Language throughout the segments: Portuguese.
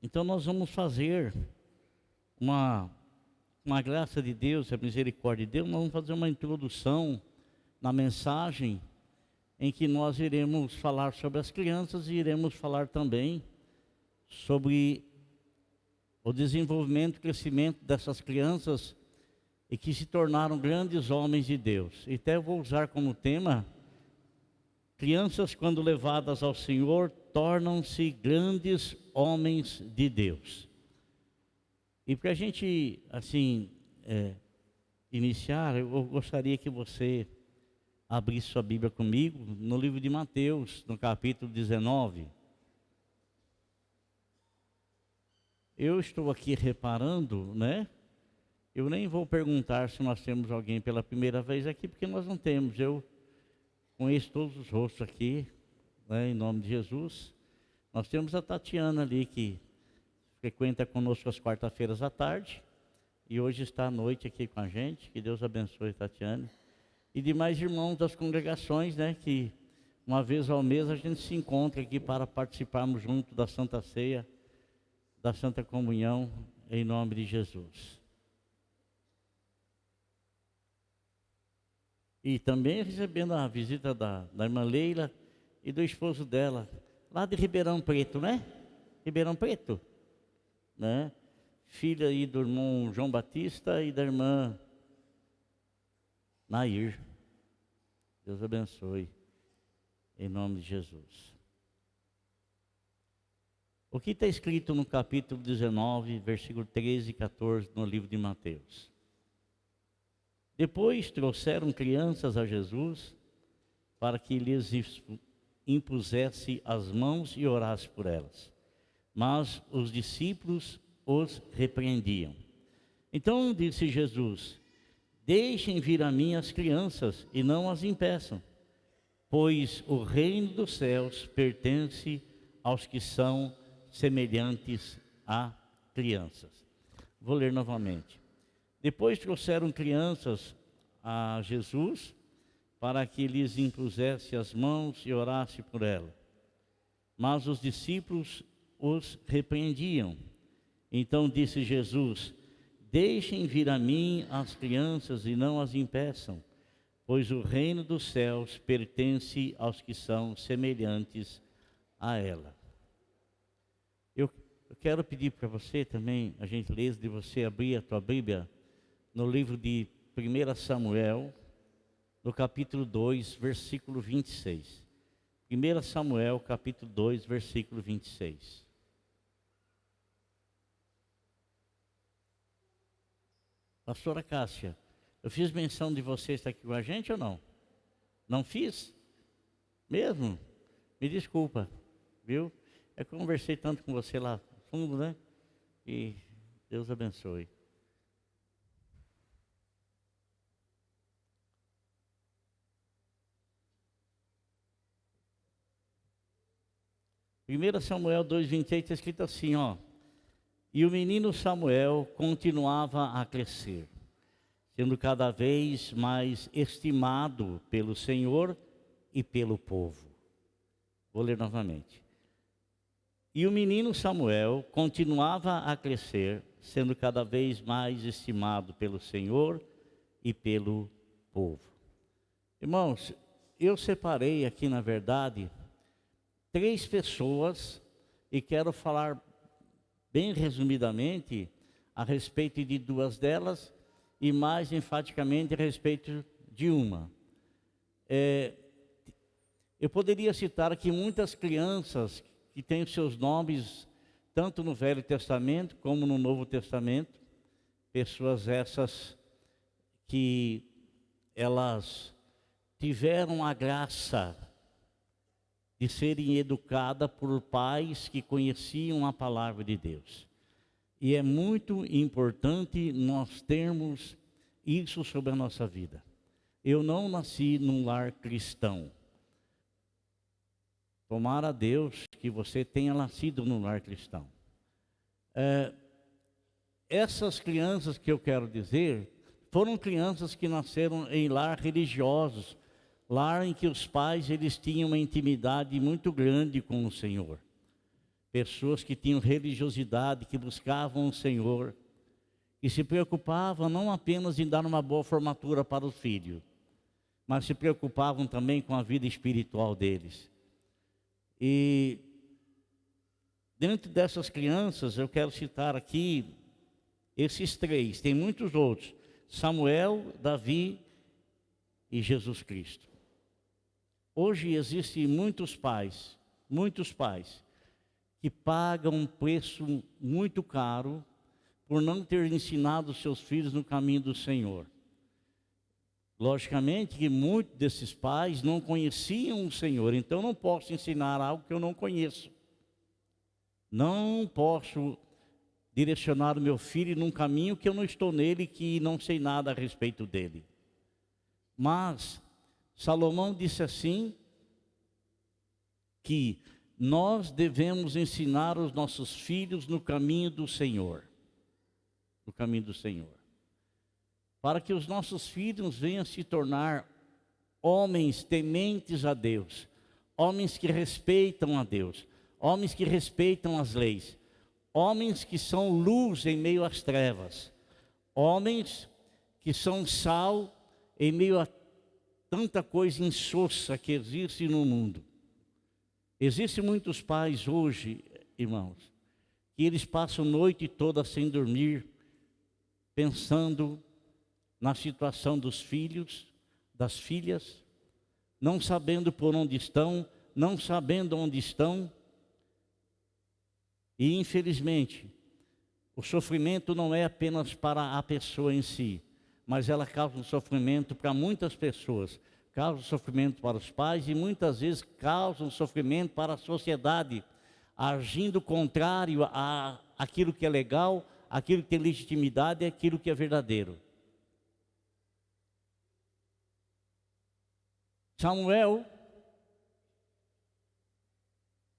Então nós vamos fazer uma graça de Deus, a misericórdia de Deus, nós vamos fazer uma introdução na mensagem em que nós iremos falar sobre as crianças e iremos falar também sobre o desenvolvimento e crescimento dessas crianças e que se tornaram grandes homens de Deus. E até vou usar como tema: crianças, quando levadas ao Senhor, tornam-se grandes homens de Deus. E para a gente, assim, iniciar, eu gostaria que você abrisse sua Bíblia comigo no livro de Mateus, no capítulo 19. Eu estou aqui reparando, né? Eu nem vou perguntar se nós temos alguém pela primeira vez aqui, porque nós não temos. Eu conheço todos os rostos aqui, né, em nome de Jesus. Nós temos a Tatiana ali, que frequenta conosco às quarta-feiras à tarde, e hoje está à noite aqui com a gente. Que Deus abençoe, Tatiana. E demais irmãos das congregações, né, que uma vez ao mês a gente se encontra aqui para participarmos junto da Santa Ceia, da Santa Comunhão, em nome de Jesus. E também recebendo a visita da irmã Leila e do esposo dela, lá de Ribeirão Preto, né? Ribeirão Preto, né? Filha aí do irmão João Batista e da irmã Nair. Deus abençoe, em nome de Jesus. O que está escrito no capítulo 19, versículo 13 e 14, no livro de Mateus? Depois trouxeram crianças a Jesus para que lhes impusesse as mãos e orasse por elas. Mas os discípulos os repreendiam. Então disse Jesus: deixem vir a mim as crianças e não as impeçam, pois o reino dos céus pertence aos que são semelhantes a crianças. Vou ler novamente. Depois trouxeram crianças a Jesus para que lhes impusesse as mãos e orasse por ela. Mas os discípulos os repreendiam. Então disse Jesus: deixem vir a mim as crianças e não as impeçam, pois o reino dos céus pertence aos que são semelhantes a ela. Eu quero pedir para você também a gentileza de você abrir a tua Bíblia no livro de 1 Samuel, no capítulo 2, versículo 26. 1 Samuel, capítulo 2, versículo 26. Pastora Cássia, eu fiz menção de você estar aqui com a gente ou não? Não fiz? Mesmo? Me desculpa, viu? Eu conversei tanto com você lá no fundo, né? E Deus abençoe. Primeira Samuel 2,28 está escrito assim, ó: e o menino Samuel continuava a crescer, sendo cada vez mais estimado pelo Senhor e pelo povo. Vou ler novamente. E o menino Samuel continuava a crescer, sendo cada vez mais estimado pelo Senhor e pelo povo. Irmãos, eu separei aqui, na verdade, 3 pessoas e quero falar bem resumidamente a respeito de 2 delas e mais enfaticamente a respeito de uma. Eu poderia citar aqui muitas crianças que têm os seus nomes tanto no Velho Testamento como no Novo Testamento, pessoas essas que elas tiveram a graça de serem educadas por pais que conheciam a palavra de Deus. E é muito importante nós termos isso sobre a nossa vida. Eu não nasci num lar cristão. Tomara a Deus que você tenha nascido num lar cristão. Essas crianças que eu quero dizer, foram crianças que nasceram em lar religiosos, lar em que os pais eles tinham uma intimidade muito grande com o Senhor. pessoas que tinham religiosidade, que buscavam o Senhor, que se preocupavam não apenas em dar uma boa formatura para os filhos, mas se preocupavam também com a vida espiritual deles. E dentro dessas crianças, eu quero citar aqui esses três, tem muitos outros: Samuel, Davi e Jesus Cristo. Hoje existem muitos pais que pagam um preço muito caro por não ter ensinado seus filhos no caminho do Senhor. Logicamente que muitos desses pais não conheciam o Senhor, então eu não posso ensinar algo que eu não conheço. Não posso direcionar o meu filho num caminho que eu não estou nele, que não sei nada a respeito dele. Mas Salomão disse assim, que nós devemos ensinar os nossos filhos no caminho do Senhor. No caminho do Senhor. Para que os nossos filhos venham se tornar homens tementes a Deus, homens que respeitam a Deus, homens que respeitam as leis, homens que são luz em meio às trevas, homens que são sal em meio a tanta coisa insossa que existe no mundo. Existem muitos pais hoje, irmãos, que eles passam a noite toda sem dormir, pensando na situação dos filhos, das filhas, não sabendo por onde estão, não sabendo onde estão. E infelizmente, o sofrimento não é apenas para a pessoa em si, mas ela causa um sofrimento para muitas pessoas. Causa sofrimento para os pais e muitas vezes causa um sofrimento para a sociedade, agindo contrário a aquilo que é legal, aquilo que tem legitimidade, aquilo que é verdadeiro. Samuel,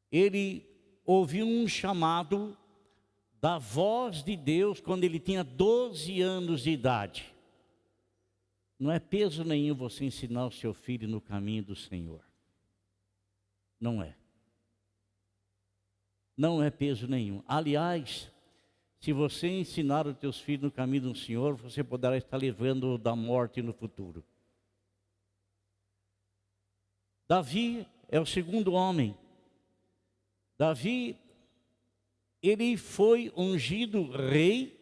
ele ouviu um chamado da voz de Deus quando ele tinha 12 anos de idade. Não é peso nenhum você ensinar o seu filho no caminho do Senhor. Não é. Não é peso nenhum. Aliás, se você ensinar os teus filhos no caminho do Senhor, você poderá estar livrando da morte no futuro. Davi é o segundo homem. Davi, ele foi ungido rei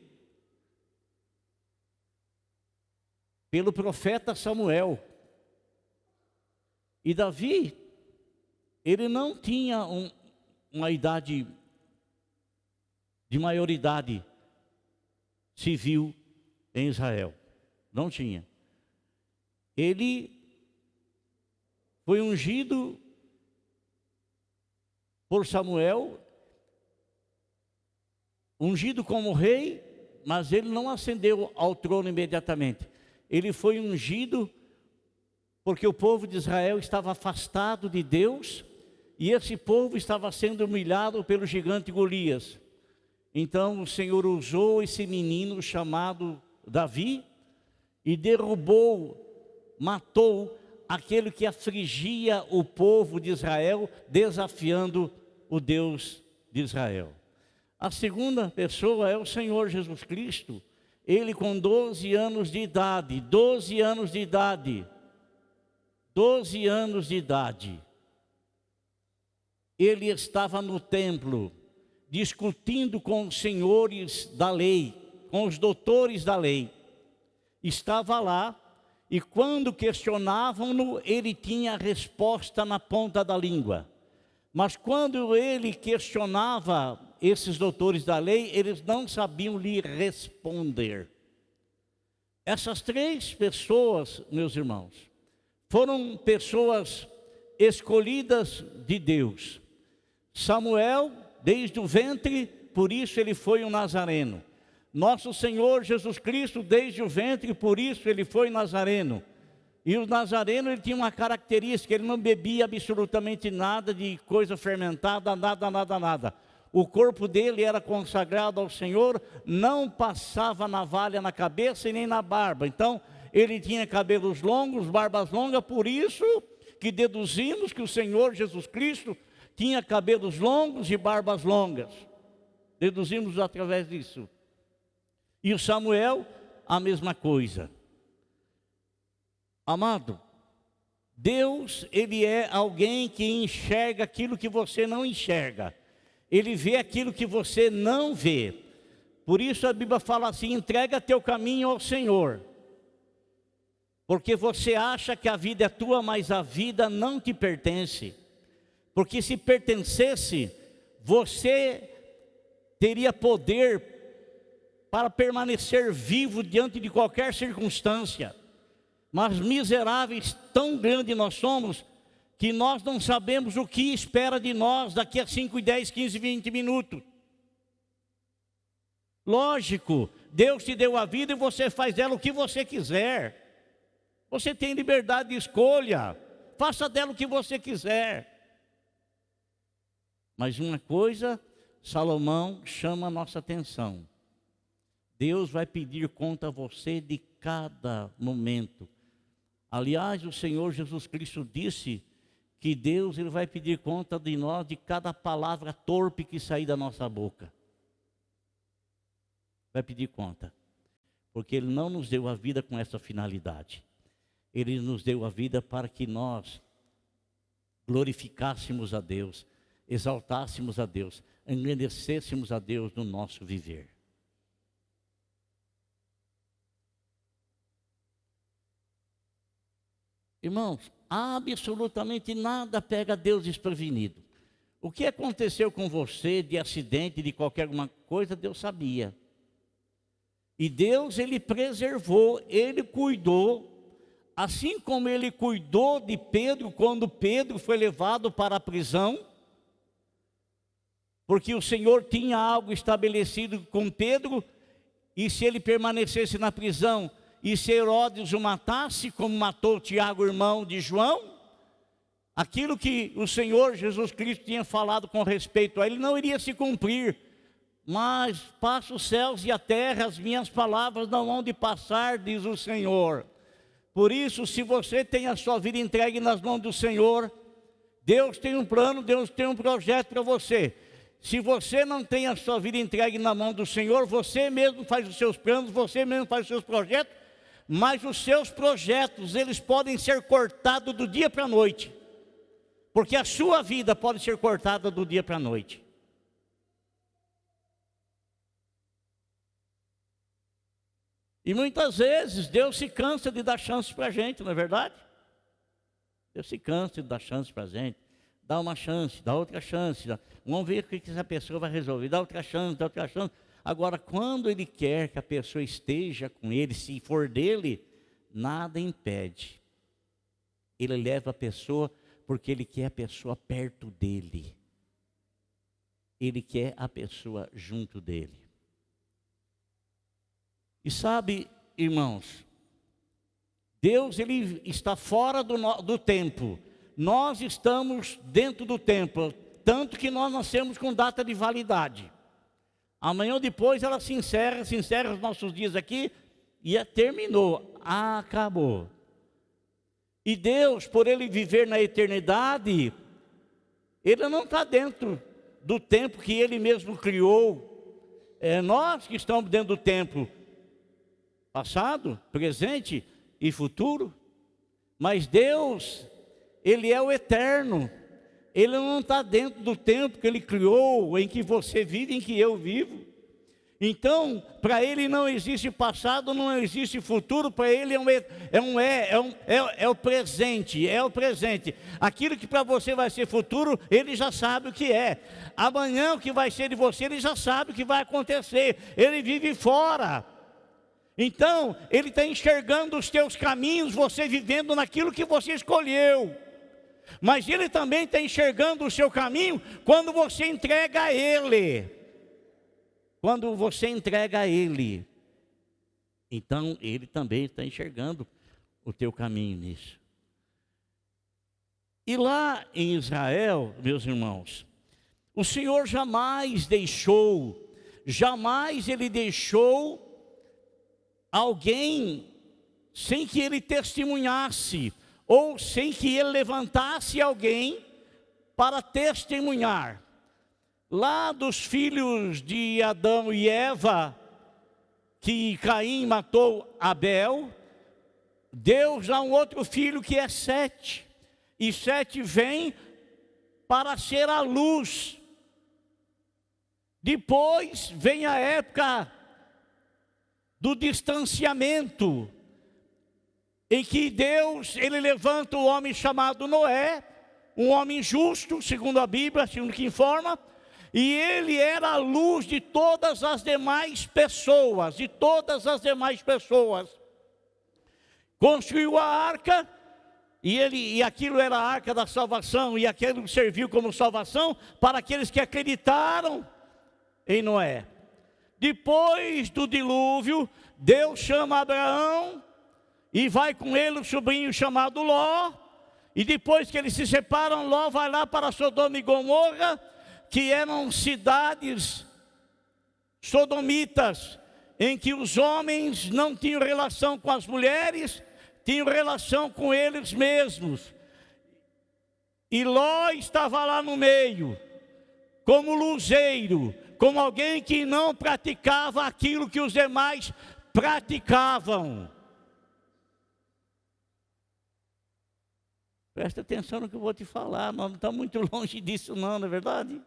pelo profeta Samuel. E Davi, ele não tinha uma idade de maioridade civil em Israel. Não tinha. Ele foi ungido por Samuel, ungido como rei, mas ele não ascendeu ao trono imediatamente. Ele foi ungido porque o povo de Israel estava afastado de Deus e esse povo estava sendo humilhado pelo gigante Golias. Então o Senhor usou esse menino chamado Davi e derrubou, matou aquele que afligia o povo de Israel, desafiando o Deus de Israel. A segunda pessoa é o Senhor Jesus Cristo. Ele com 12 anos de idade, 12 anos de idade, 12 anos de idade, ele estava no templo, discutindo com os senhores da lei, com os doutores da lei. Estava lá, e quando questionavam-no, ele tinha a resposta na ponta da língua. Mas quando ele questionava esses doutores da lei, eles não sabiam lhe responder. Essas três pessoas, meus irmãos, foram pessoas escolhidas de Deus. Samuel, desde o ventre, por isso ele foi um nazareno. Nosso Senhor Jesus Cristo, desde o ventre, por isso ele foi nazareno. E o nazareno, ele tinha uma característica, ele não bebia absolutamente nada de coisa fermentada, nada. O corpo dele era consagrado ao Senhor, não passava navalha na cabeça e nem na barba. Então, ele tinha cabelos longos, barbas longas, por isso que deduzimos que o Senhor Jesus Cristo tinha cabelos longos e barbas longas. Deduzimos através disso. E o Samuel, a mesma coisa. Amado, Deus, Ele é alguém que enxerga aquilo que você não enxerga. Ele vê aquilo que você não vê. Por isso a Bíblia fala assim: entrega teu caminho ao Senhor. Porque você acha que a vida é tua, mas a vida não te pertence. Porque se pertencesse, você teria poder para permanecer vivo diante de qualquer circunstância. Mas miseráveis, tão grandes nós somos, que nós não sabemos o que espera de nós daqui a 5, 10, 15, 20 minutos. Lógico, Deus te deu a vida e você faz dela o que você quiser. Você tem liberdade de escolha, faça dela o que você quiser. Mas uma coisa, Salomão chama a nossa atenção. Deus vai pedir conta a você de cada momento. Aliás, o Senhor Jesus Cristo disse que Deus, Ele vai pedir conta de nós de cada palavra torpe que sair da nossa boca. Vai pedir conta. Porque Ele não nos deu a vida com essa finalidade. Ele nos deu a vida para que nós glorificássemos a Deus, exaltássemos a Deus, engrandecêssemos a Deus no nosso viver. Irmãos, absolutamente nada pega Deus desprevenido. O que aconteceu com você de acidente, de qualquer alguma coisa, Deus sabia. E Deus, Ele preservou, Ele cuidou. Assim como Ele cuidou de Pedro quando Pedro foi levado para a prisão, porque o Senhor tinha algo estabelecido com Pedro, e se ele permanecesse na prisão, e se Herodes o matasse, como matou Tiago, irmão de João, aquilo que o Senhor Jesus Cristo tinha falado com respeito a ele, não iria se cumprir. Mas passa os céus e a terra, as minhas palavras não hão de passar, diz o Senhor. Por isso, se você tem a sua vida entregue nas mãos do Senhor, Deus tem um plano, Deus tem um projeto para você. Se você não tem a sua vida entregue na mão do Senhor, você mesmo faz os seus planos, você mesmo faz os seus projetos, mas os seus projetos, eles podem ser cortados do dia para a noite. Porque a sua vida pode ser cortada do dia para a noite. E muitas vezes Deus se cansa de dar chance para a gente, não é verdade? Deus se cansa de dar chance para a gente. Dá uma chance, dá outra chance. Vamos ver o que essa pessoa vai resolver. Dá outra chance, dá outra chance. Agora, quando Ele quer que a pessoa esteja com Ele, se for dele, nada impede. Ele leva a pessoa porque Ele quer a pessoa perto dEle. Ele quer a pessoa junto dEle. E sabe, irmãos, Deus, Ele está fora do tempo. Nós estamos dentro do tempo, tanto que nós nascemos com data de validade. Amanhã ou depois ela se encerra os nossos dias aqui e terminou, acabou. E Deus, por Ele viver na eternidade, Ele não está dentro do tempo que Ele mesmo criou. É nós que estamos dentro do tempo. Passado, presente e futuro. Mas Deus, Ele é o eterno. Ele não está dentro do tempo que Ele criou, em que você vive, em que eu vivo. Então, para Ele não existe passado, não existe futuro. Para Ele é o presente, é o presente. Aquilo que para você vai ser futuro, Ele já sabe o que é. Amanhã o que vai ser de você, Ele já sabe o que vai acontecer. Ele vive fora. Então, Ele está enxergando os teus caminhos, você vivendo naquilo que você escolheu. Mas Ele também está enxergando o seu caminho quando você entrega a Ele. Quando você entrega a Ele. Então, Ele também está enxergando o teu caminho nisso. E lá em Israel, meus irmãos, o Senhor jamais Ele deixou alguém sem que Ele testemunhasse, ou sem que Ele levantasse alguém para testemunhar. Lá dos filhos de Adão e Eva, que Caim matou Abel, Deus dá um outro filho que é Sete. E Sete vem para ser a luz. Depois vem a época do distanciamento, em que Deus, ele levanta o homem chamado Noé, um homem justo, segundo a Bíblia, segundo que informa, e ele era a luz de todas as demais pessoas, Construiu a arca, e aquilo era a arca da salvação, e aquilo serviu como salvação para aqueles que acreditaram em Noé. Depois do dilúvio, Deus chama Abraão, e vai com ele o sobrinho chamado Ló, e depois que eles se separam, Ló vai lá para Sodoma e Gomorra, que eram cidades sodomitas, em que os homens não tinham relação com as mulheres, tinham relação com eles mesmos. E Ló estava lá no meio, como luzeiro, como alguém que não praticava aquilo que os demais praticavam. Presta atenção no que eu vou te falar, nós não estamos muito longe disso não é verdade?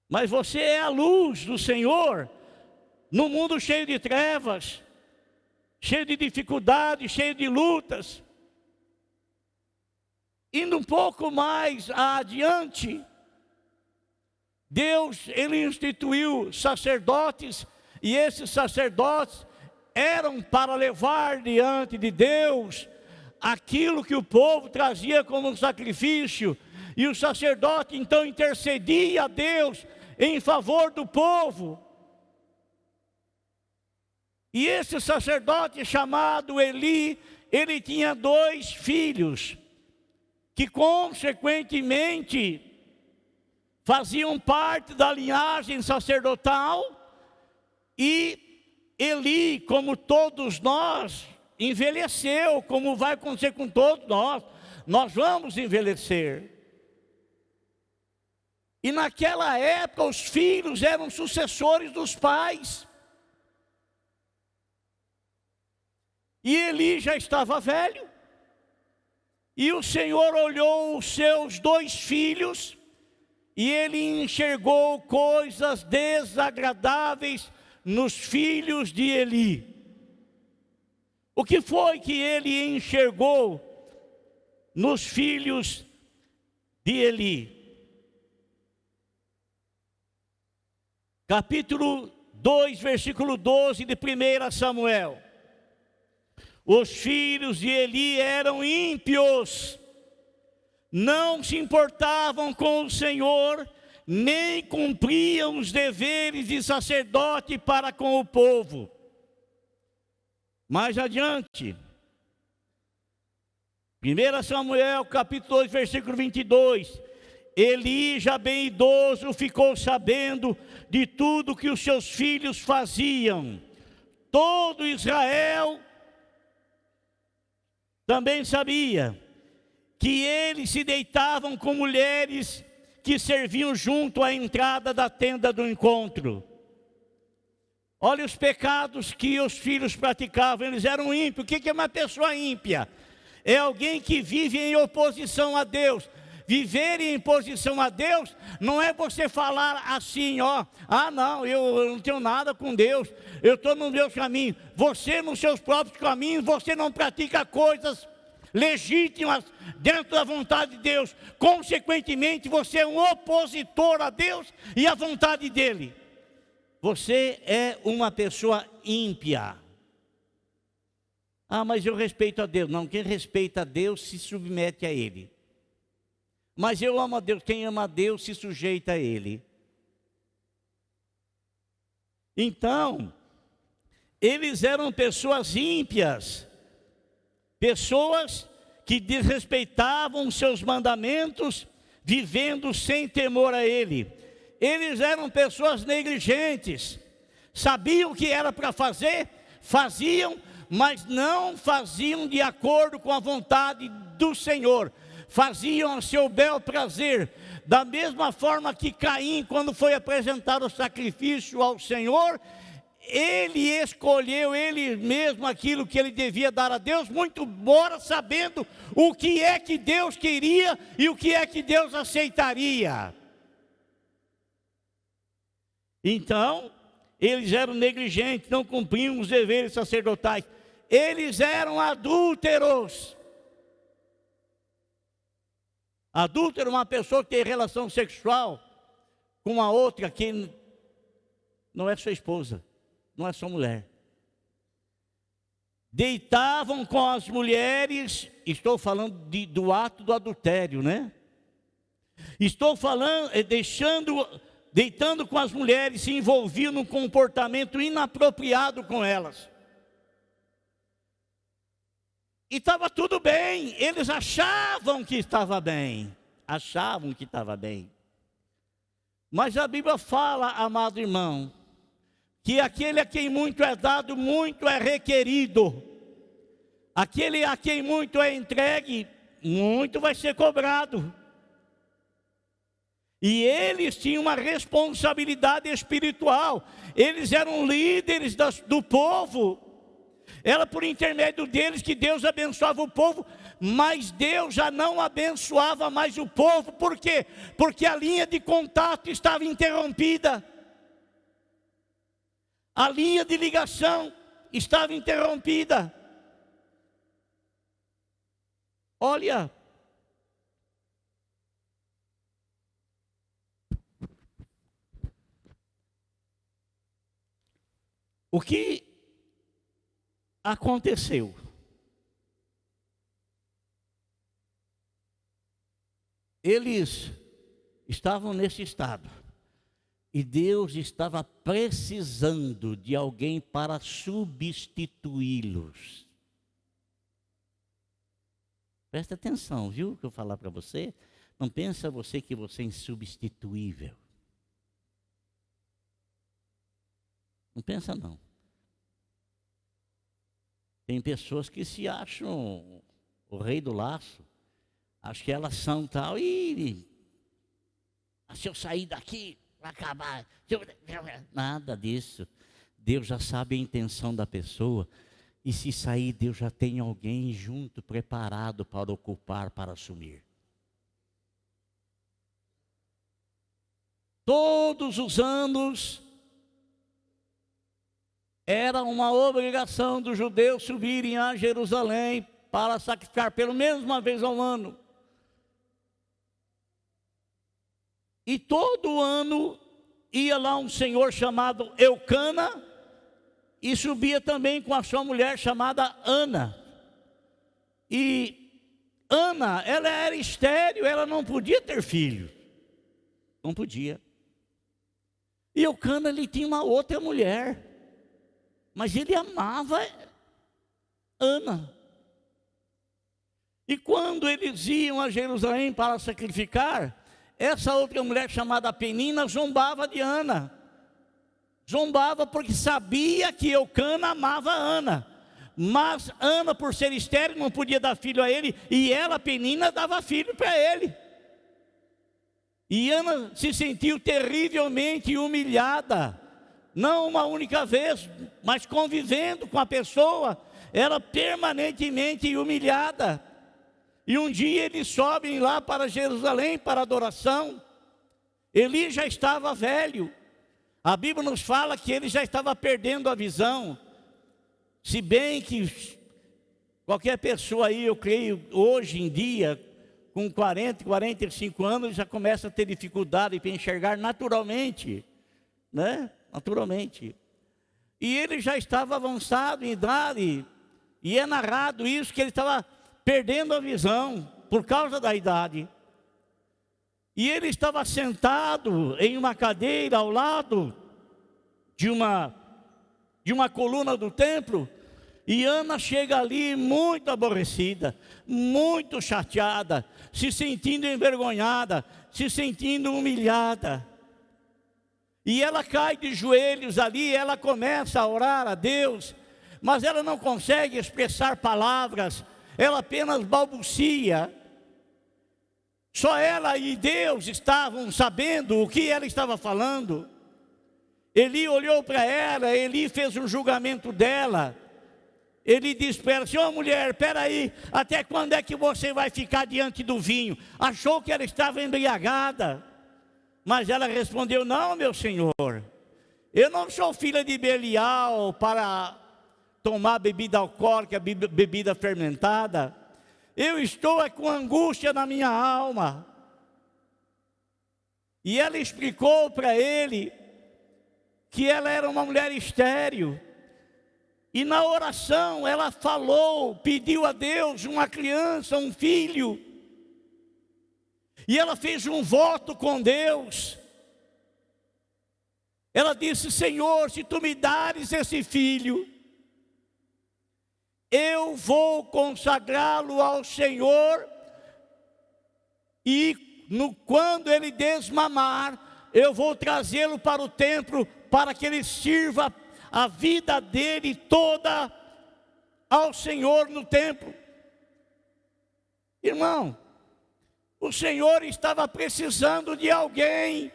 Mas você é a luz do Senhor, num mundo cheio de trevas, cheio de dificuldades, cheio de lutas. Indo um pouco mais adiante, Deus, ele instituiu sacerdotes, e esses sacerdotes eram para levar diante de Deus aquilo que o povo trazia como um sacrifício, e o sacerdote então intercedia a Deus em favor do povo. E esse sacerdote chamado Eli, ele tinha 2 filhos, que consequentemente faziam parte da linhagem sacerdotal, e Eli, como todos nós, envelheceu, como vai acontecer com todos nós vamos envelhecer. E naquela época os filhos eram sucessores dos pais. E Eli já estava velho, e o Senhor olhou os seus 2 filhos, e ele enxergou coisas desagradáveis nos filhos de Eli. O que foi que ele enxergou nos filhos de Eli? Capítulo 2, versículo 12 de 1 Samuel. Os filhos de Eli eram ímpios, não se importavam com o Senhor, nem cumpriam os deveres de sacerdote para com o povo. Mais adiante, 1 Samuel capítulo 2, versículo 22, Eli, já bem idoso, ficou sabendo de tudo que os seus filhos faziam. Todo Israel também sabia que eles se deitavam com mulheres que serviam junto à entrada da tenda do encontro. Olha os pecados que os filhos praticavam, eles eram ímpios. O que é uma pessoa ímpia? É alguém que vive em oposição a Deus. Viver em oposição a Deus não é você falar assim, não, eu não tenho nada com Deus, eu estou no meu caminho. Você nos seus próprios caminhos, você não pratica coisas legítimas dentro da vontade de Deus. Consequentemente, você é um opositor a Deus e à vontade dEle. Você é uma pessoa ímpia. Mas eu respeito a Deus. Não, quem respeita a Deus se submete a Ele. Mas eu amo a Deus. Quem ama a Deus se sujeita a Ele. Então, eles eram pessoas ímpias, pessoas que desrespeitavam seus mandamentos, vivendo sem temor a Ele. Eles eram pessoas negligentes, sabiam o que era para fazer, faziam, mas não faziam de acordo com a vontade do Senhor. faziam a seu bel prazer, da mesma forma que Caim, quando foi apresentar o sacrifício ao Senhor, ele escolheu ele mesmo aquilo que ele devia dar a Deus, muito embora sabendo o que é que Deus queria e o que é que Deus aceitaria. Então, eles eram negligentes, não cumpriam os deveres sacerdotais, eles eram adúlteros. Adúltero é uma pessoa que tem relação sexual com a outra que não é sua esposa, não é sua mulher. Deitavam com as mulheres, estou falando do ato do adultério, né? Estou falando, deitando com as mulheres, se envolviam num comportamento inapropriado com elas. E estava tudo bem, eles achavam que estava bem, Mas a Bíblia fala, amado irmão, que aquele a quem muito é dado, muito é requerido. Aquele a quem muito é entregue, muito vai ser cobrado. E eles tinham uma responsabilidade espiritual, eles eram líderes do povo. Era por intermédio deles que Deus abençoava o povo, mas Deus já não abençoava mais o povo. Por quê? Porque a linha de contato estava interrompida. A linha de ligação estava interrompida. Olha, o que aconteceu? Eles estavam nesse estado e Deus estava precisando de alguém para substituí-los. Presta atenção, viu o que eu falar para você? Não pensa você que você é insubstituível. Não pensa não. Tem pessoas que se acham o rei do laço. Acho que elas são tal. E se eu sair daqui, vai acabar. Nada disso. Deus já sabe a intenção da pessoa. E se sair, Deus já tem alguém junto, preparado para ocupar, para assumir. Todos os anos era uma obrigação dos judeus subirem a Jerusalém para sacrificar pelo menos uma vez ao ano. E todo ano ia lá um senhor chamado Eucana e subia também com a sua mulher chamada Ana. E Ana, ela era estéril, ela não podia ter filho. Não podia. E Eucana, ele tinha uma outra mulher. Mas ele amava Ana. E quando eles iam a Jerusalém para sacrificar, essa outra mulher chamada Penina zombava de Ana. Zombava porque sabia que Eucana amava Ana. Mas Ana, por ser estéril, não podia dar filho a ele. E ela, Penina, dava filho para ele. E Ana se sentiu terrivelmente humilhada. Não uma única vez, mas convivendo com a pessoa, era permanentemente humilhada. E um dia eles sobem lá para Jerusalém para adoração. Eli já estava velho. A Bíblia nos fala que ele já estava perdendo a visão. Se bem que qualquer pessoa aí, eu creio, hoje em dia, com 40, 45 anos, já começa a ter dificuldade para enxergar naturalmente, né? Naturalmente. E ele já estava avançado em idade, e é narrado isso, que ele estava perdendo a visão por causa da idade. E ele estava sentado em uma cadeira ao lado de uma coluna do templo, e Ana chega ali muito aborrecida, muito chateada, se sentindo envergonhada, se sentindo humilhada. E ela cai de joelhos ali, ela começa a orar a Deus, mas ela não consegue expressar palavras, ela apenas balbucia. Só ela e Deus estavam sabendo o que ela estava falando. Eli olhou para ela, Eli fez um julgamento dela. Ele disse para ela: senhora mulher, espera aí, até quando é que você vai ficar diante do vinho? Achou que ela estava embriagada, mas ela respondeu: não, meu senhor, eu não sou filha de Belial para tomar bebida alcoólica, bebida fermentada. Eu estou com angústia na minha alma. E ela explicou para ele que ela era uma mulher estéril. E na oração ela falou, pediu a Deus uma criança, um filho. E ela fez um voto com Deus. Ela disse: Senhor, se tu me dares esse filho, eu vou consagrá-lo ao Senhor. E quando ele desmamar, eu vou trazê-lo para o templo, para que ele sirva a vida dele toda ao Senhor no templo. Irmão, o Senhor estava precisando de alguém,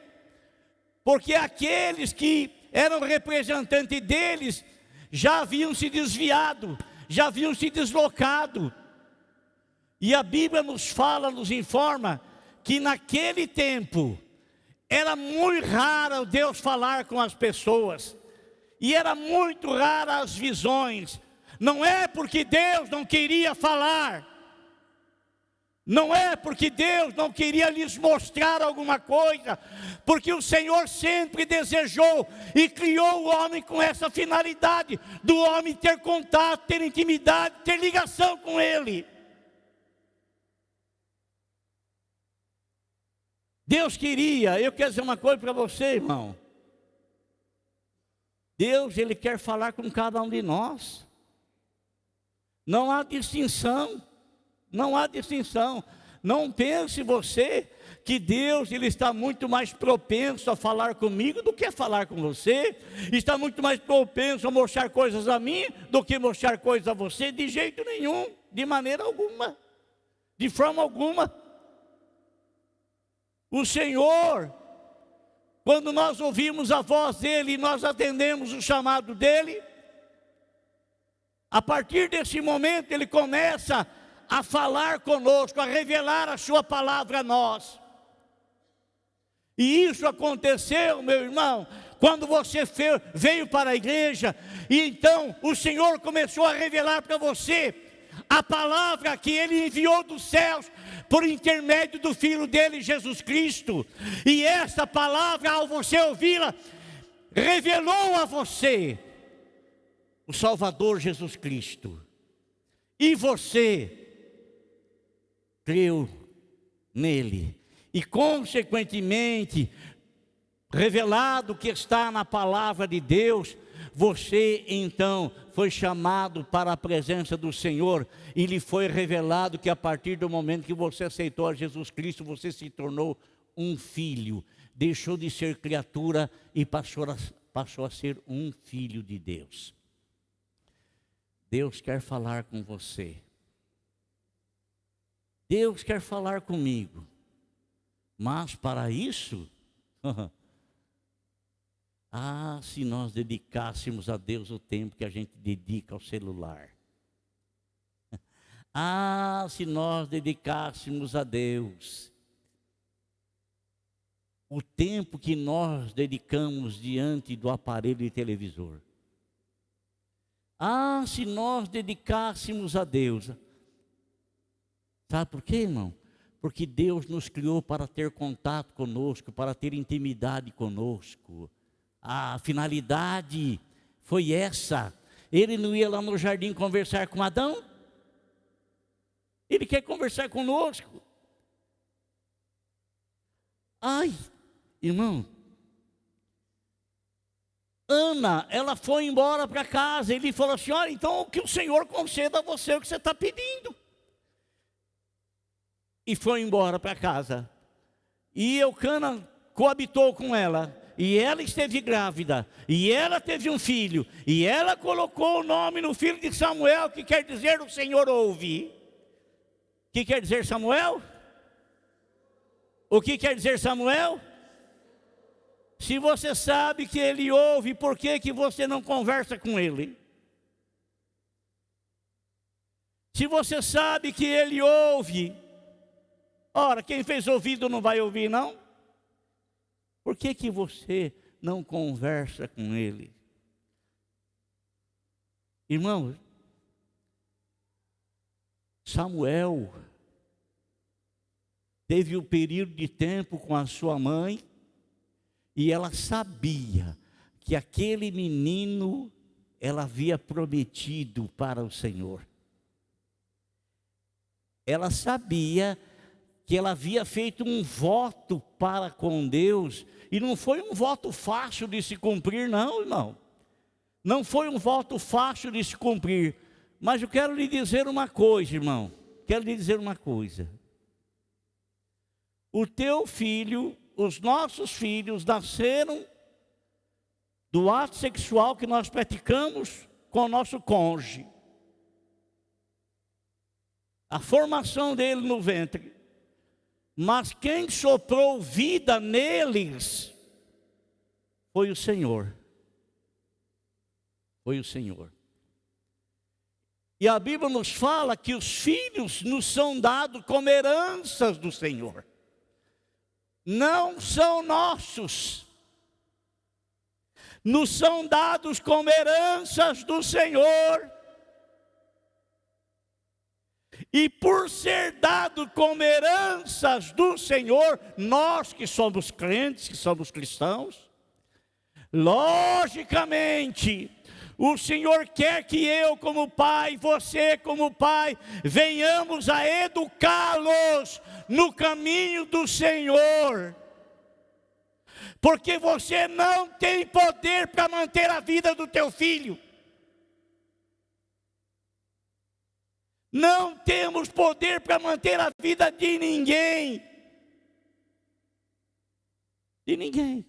porque aqueles que eram representantes deles já haviam se desviado, já haviam se deslocado. E a Bíblia nos fala, nos informa, que naquele tempo era muito raro Deus falar com as pessoas, e era muito rara as visões. Não é porque Deus não queria falar, não é porque Deus não queria lhes mostrar alguma coisa, porque o Senhor sempre desejou e criou o homem com essa finalidade, do homem ter contato, ter intimidade, ter ligação com Ele. Deus queria, eu quero dizer uma coisa para você, irmão. Deus, Ele quer falar com cada um de nós. Não há distinção. Não há distinção. Não pense você que Deus, Ele está muito mais propenso a falar comigo do que a falar com você. Está muito mais propenso a mostrar coisas a mim do que mostrar coisas a você. De jeito nenhum, de maneira alguma, de forma alguma. O Senhor, quando nós ouvimos a voz dEle e nós atendemos o chamado dEle, a partir desse momento Ele começa a falar conosco, a revelar a sua palavra a nós. E isso aconteceu, meu irmão, quando você veio para a igreja, e então o Senhor começou a revelar para você a palavra que Ele enviou dos céus, por intermédio do Filho dEle, Jesus Cristo. E essa palavra, ao você ouvi-la, revelou a você o Salvador Jesus Cristo. E você creu nele. E consequentemente, revelado que está na palavra de Deus, você então foi chamado para a presença do Senhor, e lhe foi revelado que a partir do momento que você aceitou a Jesus Cristo, você se tornou um filho, deixou de ser criatura e passou a ser um filho de Deus. Deus quer falar com você. Deus quer falar comigo. Mas para isso, se nós dedicássemos a Deus o tempo que a gente dedica ao celular. Se nós dedicássemos a Deus o tempo que nós dedicamos diante do aparelho de televisor. Se nós dedicássemos a Deus. Sabe por quê, irmão? Porque Deus nos criou para ter contato conosco, para ter intimidade conosco. A finalidade foi essa. Ele não ia lá no jardim conversar com Adão? Ele quer conversar conosco. Irmão, Ana, ela foi embora para casa. Ele falou assim: olha, então que o Senhor conceda a você o que você está pedindo. E foi embora para casa. E Eucana coabitou com ela. E ela esteve grávida. E ela teve um filho. E ela colocou o nome no filho de Samuel, que quer dizer o Senhor ouve. O que quer dizer Samuel? O que quer dizer Samuel? Se você sabe que ele ouve, por que que você não conversa com ele? Se você sabe que ele ouve, ora, quem fez ouvido não vai ouvir, não? Por que que você não conversa com ele? Irmãos, Samuel teve um período de tempo com a sua mãe, e ela sabia que aquele menino ela havia prometido para o Senhor. Ela sabia que ela havia feito um voto para com Deus, e não foi um voto fácil de se cumprir, não, irmão. Não foi um voto fácil de se cumprir, mas eu quero lhe dizer uma coisa, irmão. Quero lhe dizer uma coisa. O teu filho, os nossos filhos nasceram do ato sexual que nós praticamos com o nosso cônjuge. A formação dele no ventre. Mas quem soprou vida neles foi o Senhor. Foi o Senhor. E a Bíblia nos fala que os filhos nos são dados como heranças do Senhor. Não são nossos. Nos são dados como heranças do Senhor. E por ser dado como heranças do Senhor, nós que somos crentes, que somos cristãos, logicamente, o Senhor quer que eu como pai, você como pai, venhamos a educá-los no caminho do Senhor. Porque você não tem poder para manter a vida do teu filho. Não temos poder para manter a vida de ninguém. De ninguém.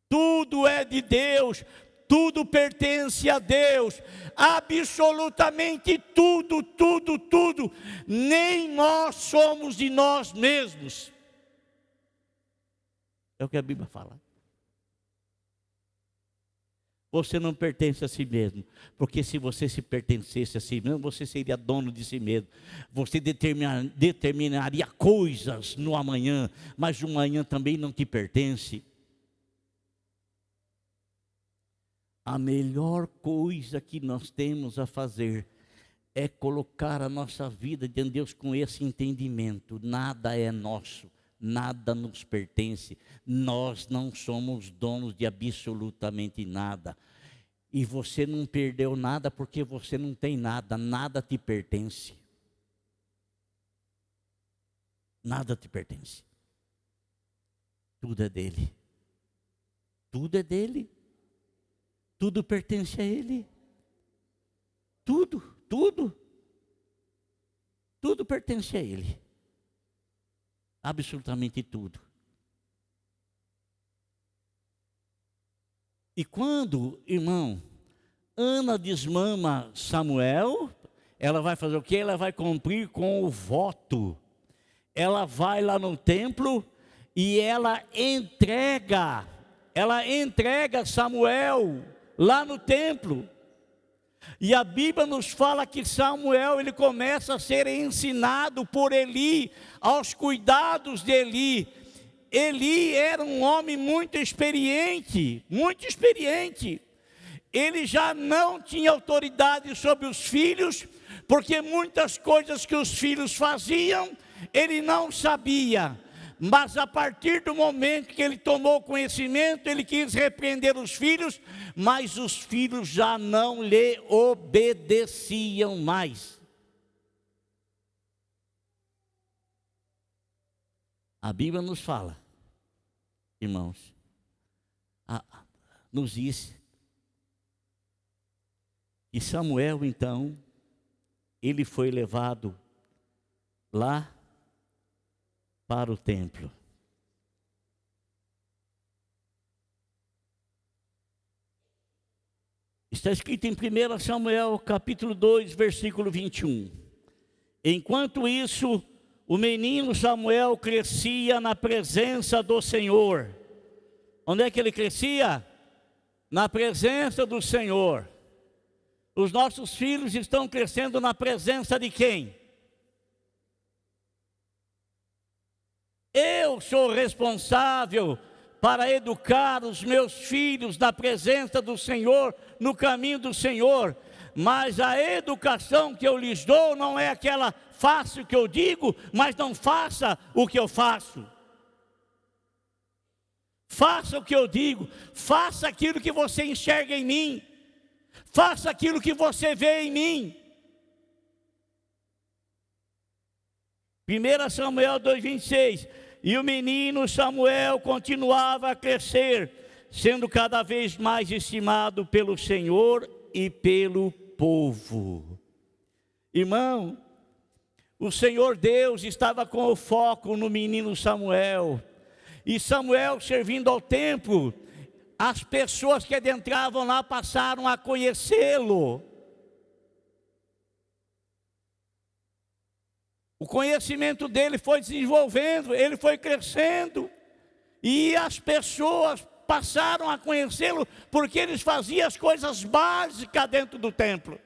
Tudo é de Deus. Tudo pertence a Deus. Absolutamente tudo, tudo, tudo. Nem nós somos de nós mesmos. É o que a Bíblia fala. Você não pertence a si mesmo, porque se você se pertencesse a si mesmo, você seria dono de si mesmo. Você determinaria coisas no amanhã, mas o amanhã também não te pertence. A melhor coisa que nós temos a fazer é colocar a nossa vida diante de Deus com esse entendimento. Nada é nosso, nada nos pertence. Nós não somos donos de absolutamente nada. E você não perdeu nada porque você não tem nada. Nada te pertence. Nada te pertence. Tudo é dele. Tudo é dele. Tudo pertence a ele. Tudo, tudo. Tudo pertence a ele. Absolutamente tudo. E quando, irmão, Ana desmama Samuel, ela vai fazer o quê? Ela vai cumprir com o voto. Ela vai lá no templo e ela entrega Samuel lá no templo. E a Bíblia nos fala que Samuel, ele começa a ser ensinado por Eli, aos cuidados de Eli. Eli era um homem muito experiente, muito experiente. Ele já não tinha autoridade sobre os filhos, porque muitas coisas que os filhos faziam, ele não sabia. Mas a partir do momento que ele tomou conhecimento, ele quis repreender os filhos, mas os filhos já não lhe obedeciam mais. A Bíblia nos fala, irmãos, nos diz que Samuel, então, ele foi levado lá para o templo. Está escrito em 1 Samuel capítulo 2, versículo 21. Enquanto isso, o menino Samuel crescia na presença do Senhor. Onde é que ele crescia? Na presença do Senhor. Os nossos filhos estão crescendo na presença de quem? Eu sou responsável para educar os meus filhos na presença do Senhor, no caminho do Senhor. Mas a educação que eu lhes dou não é aquela faça o que eu digo, mas não faça o que eu faço. Faça o que eu digo, faça aquilo que você enxerga em mim, faça aquilo que você vê em mim. 1 Samuel 2,26. E o menino Samuel continuava a crescer, sendo cada vez mais estimado pelo Senhor e pelo povo. Irmão, o Senhor Deus estava com o foco no menino Samuel. E Samuel, servindo ao templo, as pessoas que adentravam lá passaram a conhecê-lo. O conhecimento dele foi desenvolvendo, ele foi crescendo. E as pessoas passaram a conhecê-lo porque eles faziam as coisas básicas dentro do templo.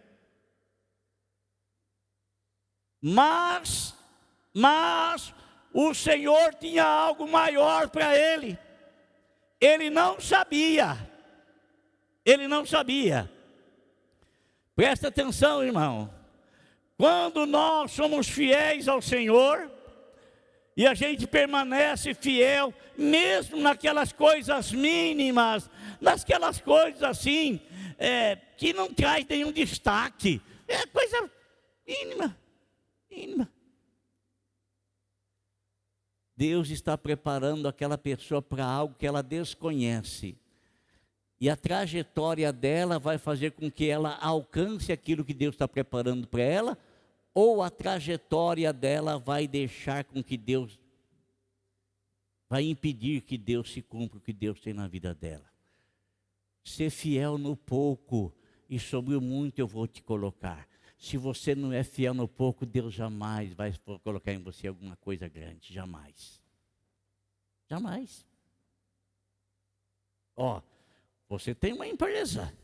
Mas o Senhor tinha algo maior para ele. Ele não sabia. Presta atenção, irmão. Quando nós somos fiéis ao Senhor, e a gente permanece fiel, mesmo naquelas coisas mínimas, naquelas coisas assim, que não traz nenhum destaque, é coisa mínima. Deus está preparando aquela pessoa para algo que ela desconhece. E a trajetória dela vai fazer com que ela alcance aquilo que Deus está preparando para ela, ou a trajetória dela vai deixar com que Deus, vai impedir que Deus se cumpra o que Deus tem na vida dela. Ser fiel no pouco, e sobre o muito eu vou te colocar. Se você não é fiel no pouco, Deus jamais vai colocar em você alguma coisa grande, jamais. Jamais. Ó, você tem uma empresa,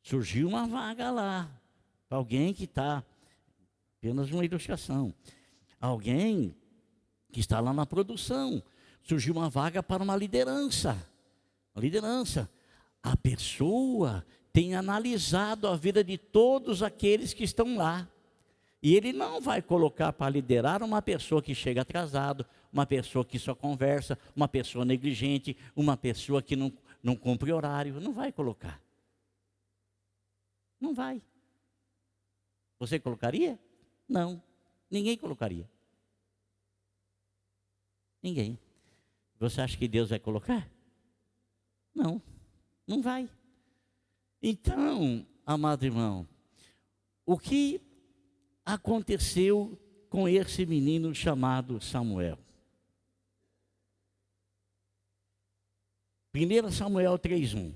surgiu uma vaga lá, para alguém que está, apenas uma ilustração, alguém que está lá na produção, surgiu uma vaga para uma liderança. A pessoa tem analisado a vida de todos aqueles que estão lá. E ele não vai colocar para liderar uma pessoa que chega atrasado, uma pessoa que só conversa, uma pessoa negligente, uma pessoa que não cumpre horário. Não vai colocar. Não vai. Você colocaria? Não. Ninguém colocaria. Ninguém. Você acha que Deus vai colocar? Não. Não vai. Então, amado irmão, o que aconteceu com esse menino chamado Samuel? 1 Samuel 3:1.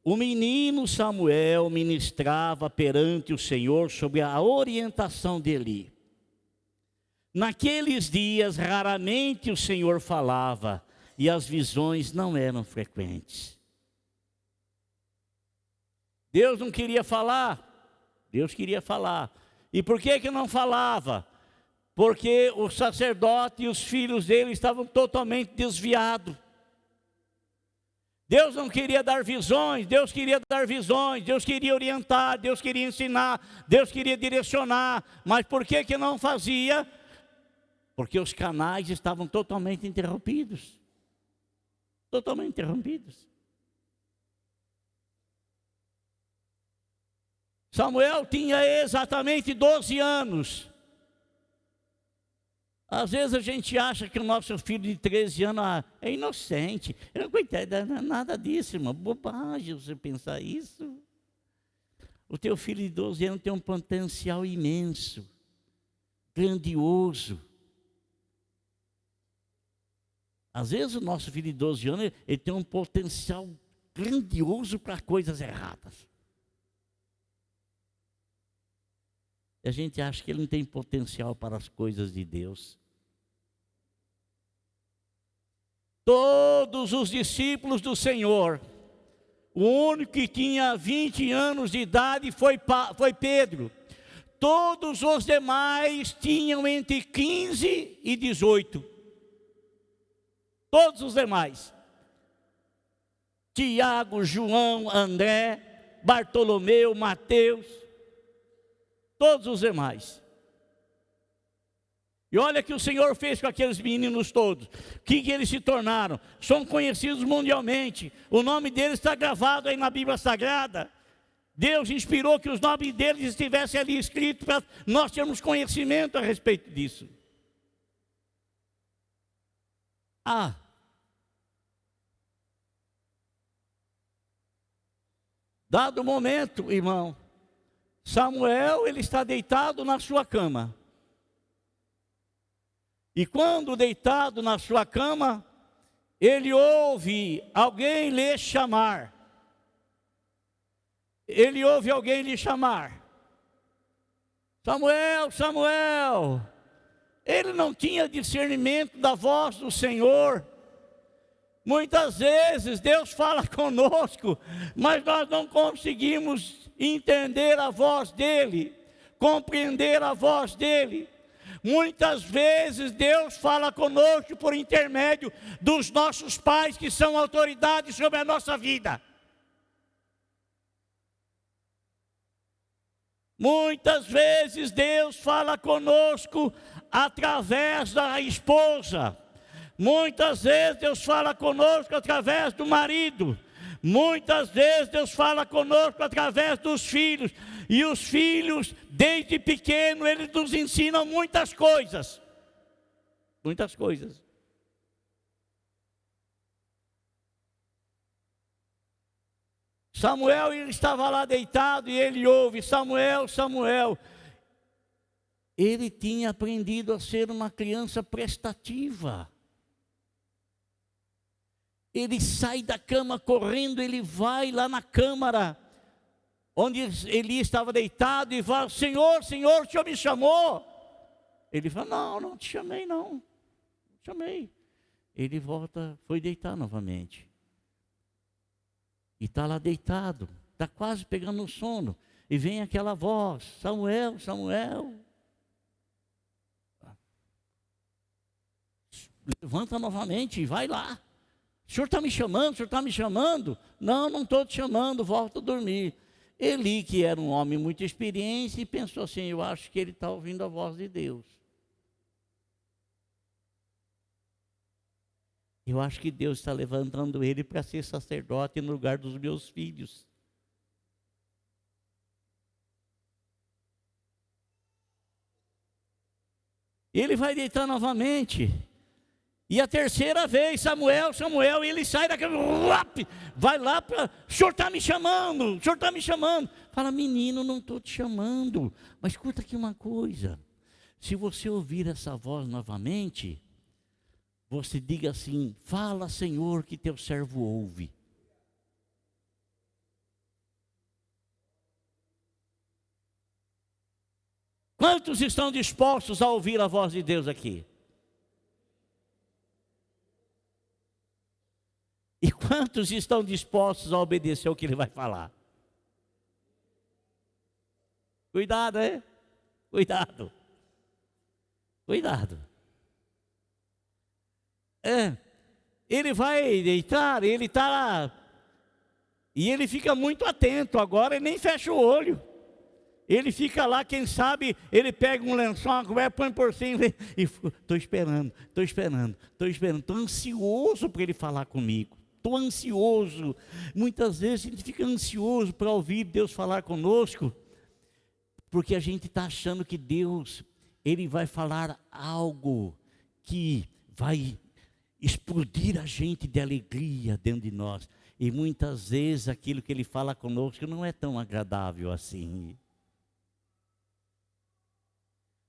O menino Samuel ministrava perante o Senhor sob a orientação de Eli. Naqueles dias, raramente o Senhor falava, e as visões não eram frequentes. Deus não queria falar, Deus queria falar. E por que não falava? Porque o sacerdote e os filhos dele estavam totalmente desviados. Deus não queria dar visões, Deus queria dar visões, Deus queria orientar, Deus queria ensinar, Deus queria direcionar. Mas por que não fazia? Porque os canais estavam totalmente interrompidos. Totalmente interrompidos. Samuel tinha exatamente 12 anos. Às vezes a gente acha que o nosso filho de 13 anos é inocente. Eu não coitado, não é nada disso, irmão. Bobagem você pensar isso. O teu filho de 12 anos tem um potencial imenso, grandioso. Às vezes o nosso filho de 12 anos ele tem um potencial grandioso para coisas erradas. E a gente acha que ele não tem potencial para as coisas de Deus. Todos os discípulos do Senhor, o único que tinha 20 anos de idade foi Pedro. Todos os demais tinham entre 15 e 18. Todos os demais. Tiago, João, André, Bartolomeu, Mateus. Todos os demais. E olha o que o Senhor fez com aqueles meninos todos. O que eles se tornaram? São conhecidos mundialmente. O nome deles está gravado aí na Bíblia Sagrada. Deus inspirou que os nomes deles estivessem ali escritos para nós termos conhecimento a respeito disso. Dado o momento, irmão, Samuel, ele está deitado na sua cama. E quando deitado na sua cama, ele ouve alguém lhe chamar. Ele ouve alguém lhe chamar. Samuel, Samuel. Ele não tinha discernimento da voz do Senhor. Muitas vezes Deus fala conosco, mas nós não conseguimos entender a voz dEle, compreender a voz dEle. Muitas vezes Deus fala conosco por intermédio dos nossos pais, que são autoridades sobre a nossa vida. Muitas vezes Deus fala conosco através da esposa. Muitas vezes Deus fala conosco através do marido. Muitas vezes Deus fala conosco através dos filhos. E os filhos, desde pequeno, eles nos ensinam muitas coisas. Muitas coisas. Samuel, ele estava lá deitado e ele ouve: Samuel, Samuel. Ele tinha aprendido a ser uma criança prestativa. Ele sai da cama correndo, ele vai lá na câmara, onde Eli estava deitado, e fala: Senhor, Senhor, o Senhor me chamou? Ele fala: não, não te chamei não, chamei. Ele volta, foi deitar novamente. E está lá deitado, está quase pegando no sono. E vem aquela voz: Samuel, Samuel. Levanta novamente e vai lá. O Senhor está me chamando, o Senhor está me chamando? Não, não estou te chamando, volta a dormir. Eli, que era um homem muito experiente, e pensou assim: eu acho que ele está ouvindo a voz de Deus. Eu acho que Deus está levantando ele para ser sacerdote no lugar dos meus filhos. Ele vai deitar novamente. E a terceira vez: Samuel, Samuel. E ele sai daquele, vai lá para: o Senhor está me chamando, o Senhor está me chamando. Fala: menino, não estou te chamando. Mas escuta aqui uma coisa: se você ouvir essa voz novamente, você diga assim: fala, Senhor, que teu servo ouve. Quantos estão dispostos a ouvir a voz de Deus aqui? E quantos estão dispostos a obedecer o que Ele vai falar? Cuidado, Cuidado. Cuidado. Ele vai deitar, ele está lá. E ele fica muito atento. Agora ele nem fecha o olho. Ele fica lá, quem sabe, ele pega um lençol, uma coberta, põe por cima e estou esperando, estou ansioso para ele falar comigo. Estou ansioso. Muitas vezes a gente fica ansioso para ouvir Deus falar conosco, porque a gente está achando que Deus, Ele vai falar algo que vai explodir a gente de alegria dentro de nós. E muitas vezes aquilo que Ele fala conosco não é tão agradável assim.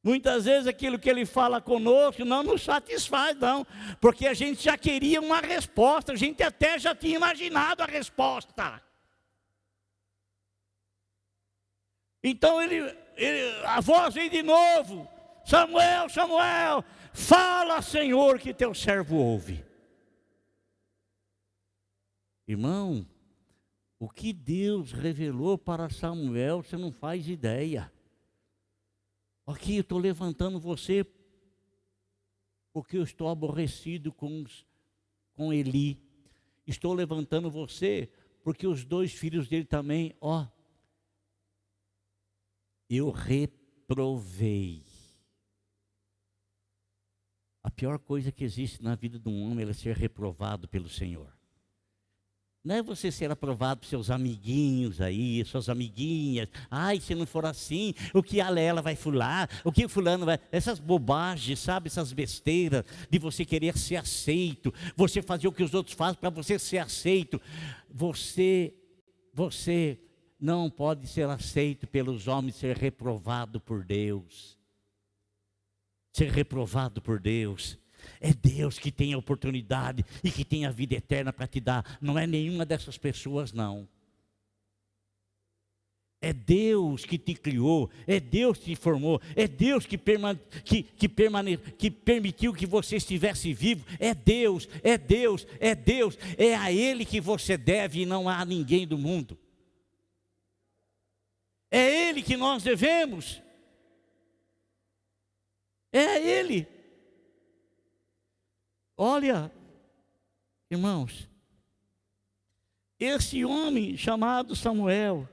Muitas vezes aquilo que Ele fala conosco não nos satisfaz não, porque a gente já queria uma resposta, a gente até já tinha imaginado a resposta. Então a voz vem de novo: Samuel, Samuel, fala, Senhor, que teu servo ouve. Irmão, o que Deus revelou para Samuel, você não faz ideia. Aqui eu estou levantando você, porque eu estou aborrecido com Eli. Estou levantando você, porque os 2 filhos dele também, eu reprovei. A pior coisa que existe na vida de um homem é ser reprovado pelo Senhor. Não é você ser aprovado por seus amiguinhos aí, suas amiguinhas. Ai, se não for assim, o que a Lela vai fular, o que o fulano vai... Essas bobagens, sabe? Essas besteiras de você querer ser aceito. Você fazer o que os outros fazem para você ser aceito. Você não pode ser aceito pelos homens, ser reprovado por Deus. Ser reprovado por Deus. É Deus que tem a oportunidade e que tem a vida eterna para te dar. Não é nenhuma dessas pessoas, não. É Deus que te criou, é Deus que te formou, é Deus que permitiu que você estivesse vivo. É Deus, é Deus, é Deus. É a Ele que você deve e não há ninguém do mundo. É Ele que nós devemos. É a Ele. Olha, irmãos, esse homem chamado Samuel,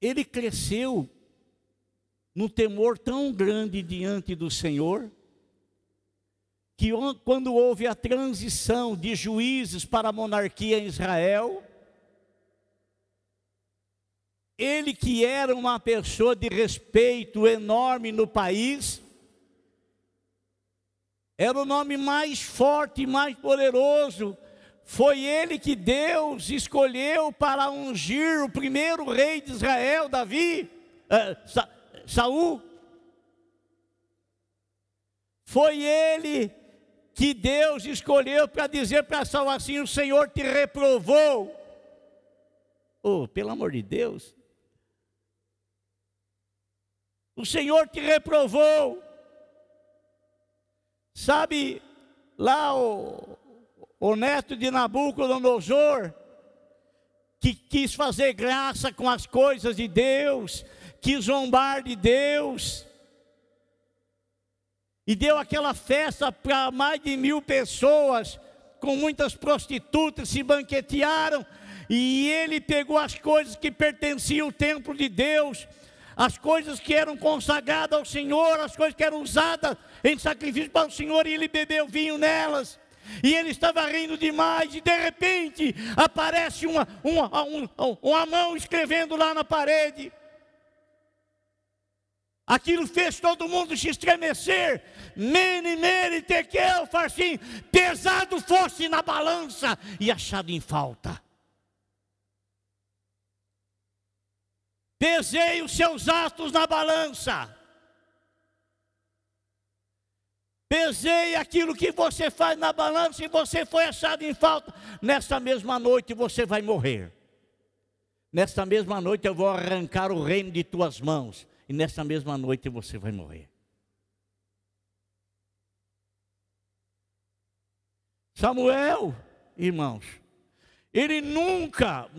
ele cresceu num temor tão grande diante do Senhor, que quando houve a transição de juízes para a monarquia em Israel, ele, que era uma pessoa de respeito enorme no país, era o nome mais forte e mais poderoso. Foi ele que Deus escolheu para ungir o primeiro rei de Israel, Saul. Foi ele que Deus escolheu para dizer para Saul assim: o Senhor te reprovou. Oh, pelo amor de Deus. O Senhor te reprovou. Sabe, lá o neto de Nabucodonosor, que quis fazer graça com as coisas de Deus, quis zombar de Deus, e deu aquela festa para mais de 1000 pessoas, com muitas prostitutas, se banquetearam, e ele pegou as coisas que pertenciam ao templo de Deus, as coisas que eram consagradas ao Senhor, as coisas que eram usadas em sacrifício para o Senhor, e ele bebeu vinho nelas, e ele estava rindo demais, e de repente aparece uma mão escrevendo lá na parede. Aquilo fez todo mundo se estremecer. Mene, mene, tekel, farsim, pesado fosse na balança e achado em falta. Pesei os seus atos na balança. Pesei aquilo que você faz na balança e você foi achado em falta. Nesta mesma noite você vai morrer. Nesta mesma noite eu vou arrancar o reino de tuas mãos. E nesta mesma noite você vai morrer. Samuel, irmãos, ele nunca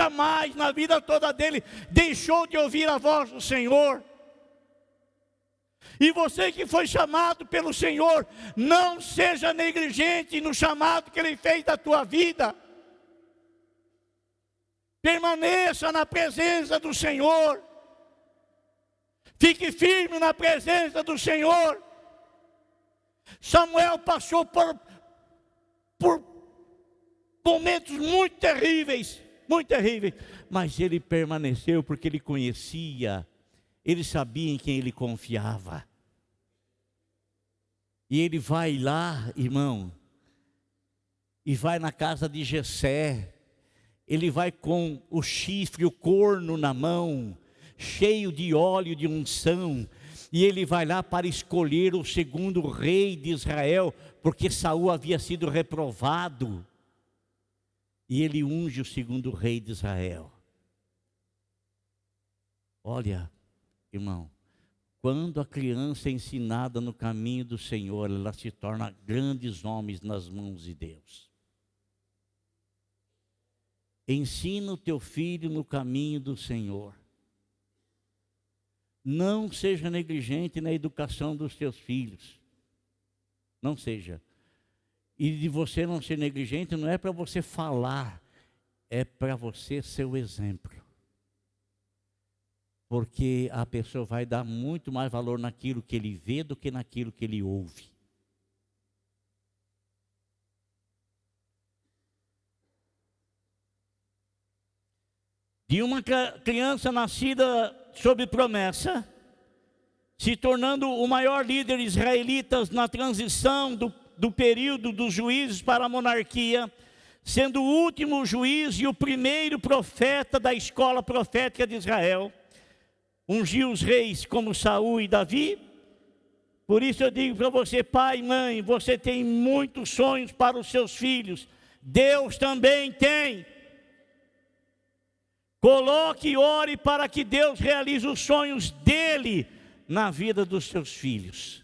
mais na vida toda dele deixou de ouvir a voz do Senhor. E você que foi chamado pelo Senhor, não seja negligente no chamado que Ele fez da tua vida. Permaneça na presença do Senhor. Fique firme na presença do Senhor. Samuel passou por momentos muito terríveis, mas ele permaneceu porque ele conhecia, ele sabia em quem ele confiava. E ele vai lá, irmão, e vai na casa de Jessé. Ele vai com o chifre, o corno na mão, cheio de óleo de unção, e ele vai lá para escolher o segundo rei de Israel, porque Saul havia sido reprovado. e ele unge o segundo rei de Israel. Olha, irmão, quando a criança é ensinada no caminho do Senhor, ela se torna grandes homens nas mãos de Deus. Ensina o teu filho no caminho do Senhor. Não seja negligente na educação dos teus filhos. Não seja. E de você não ser negligente não é para você falar, é para você ser o exemplo. Porque a pessoa vai dar muito mais valor naquilo que ele vê do que naquilo que ele ouve. De uma criança nascida sob promessa, se tornando o maior líder israelita na transição do período dos juízes para a monarquia, sendo o último juiz e o primeiro profeta da escola profética de Israel, ungiu os reis como Saul e Davi. Por isso eu digo para você, pai e mãe, você tem muitos sonhos para os seus filhos, Deus também tem. Coloque e ore para que Deus realize os sonhos dele na vida dos seus filhos.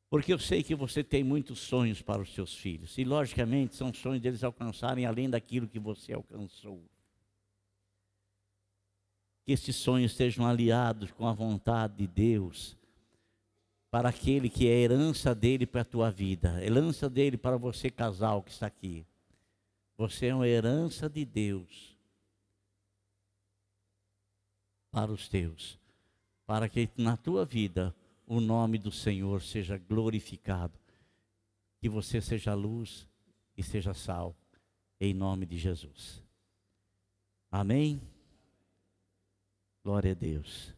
Porque eu sei que você tem muitos sonhos para os seus filhos. E logicamente são sonhos deles alcançarem além daquilo que você alcançou. Que esses sonhos estejam aliados com a vontade de Deus. Para aquele que é herança dele para a tua vida. Herança dele para você casal que está aqui. Você é uma herança de Deus para os teus, para que na tua vida o nome do Senhor seja glorificado, que você seja luz e seja sal, em nome de Jesus. Amém? Glória a Deus.